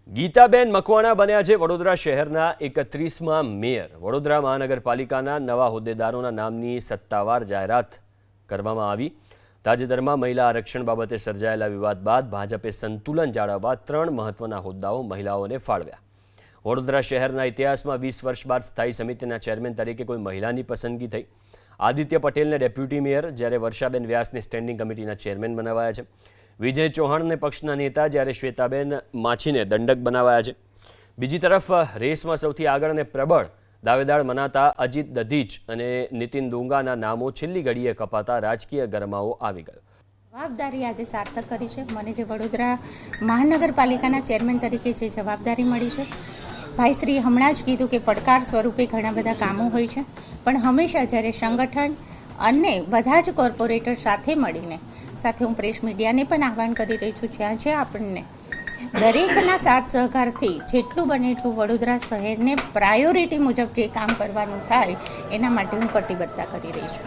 ગીતાબેન મકવાણા બન્યા છે વડોદરા શહેરના 31મા મેયર। વડોદરા મહાનગરપાલિકાના નવા હોદ્દેદારોના નામની સત્તાવાર જાહેરાત કરવામાં આવી। તાજેતરમાં મહિલા આરક્ષણ બાબતે સર્જાયેલા વિવાદ બાદ ભાજપે સંતુલન જાળવવા 3 મહત્વના હોદ્દાઓ મહિલાઓને ફાળવ્યા। વડોદરા શહેરના ઇતિહાસમાં 20 વર્ષ બાદ સ્થાયી સમિતિના ચેરમેન તરીકે કોઈ મહિલાની પસંદગી થઈ। આદિત્ય પટેલને ડેપ્યુટી મેયર જ્યારે વર્ષાબેન વ્યાસને સ્ટેન્ડિંગ કમિટીના ચેરમેન બનાવાયા છે। વિજય ચૌહાણને પક્ષના નેતા જ્યારે શ્વેતાબેન માછીને દંડક બનાવાયા છે। બીજી તરફ રેસમાં સૌથી આગળ અને પ્રબળ દાવેદાર મનાતા અજીત દધીચ અને નીતિન દુંગાના નામો છેલ્લી ઘડીએ કપાતા રાજકીય ગરમાવો આવી ગયો। જવાબદારી આજે સાર્થક કરી છે। મને જે વડોદરા મહાનગરપાલિકાના ચેરમેન તરીકે જે જવાબદારી મળી છે, ભાઈશ્રી હમણાં જ કીધું કે પડકાર સ્વરૂપે ઘણા બધા કામો હોય છે, પણ હંમેશા જ્યારે સંગઠન અને બધા જ કોર્પોરેટર સાથે મળીને, સાથે હું પ્રેસ મીડિયાને પણ આહવાન કરી રહી છું, જ્યાં છે આપણને દરેકના સાથ સહકારથી જેટલું બને એટલું વડોદરા શહેરને પ્રાયોરિટી મુજબ જે કામ કરવાનું થાય એના માટે હું કટિબદ્ધતા કરી રહી છું।